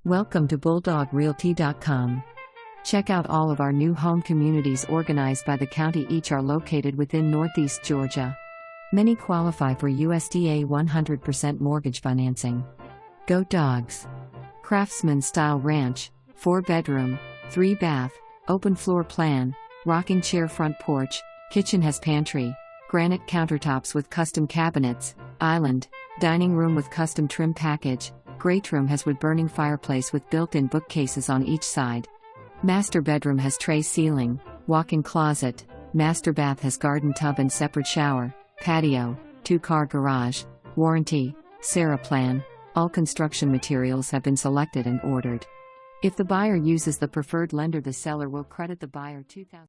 Welcome to BulldogRealty.com. Check out all of our new home communities organized by the county. Each are located within Northeast Georgia. Many qualify for USDA 100% mortgage financing. Go Dogs! Craftsman style ranch, 4-bedroom, 3-bath, open floor plan, rocking chair front porch, kitchen has pantry, granite countertops with custom cabinets, island, dining room with custom trim package, greatroom has wood-burning fireplace with built-in bookcases on each side. Master bedroom has tray ceiling, walk-in closet, master bath has garden tub and separate shower, patio, 2-car garage, warranty, Sarah plan. All construction materials have been selected and ordered. If the buyer uses the preferred lender, the seller will credit the buyer $2,000.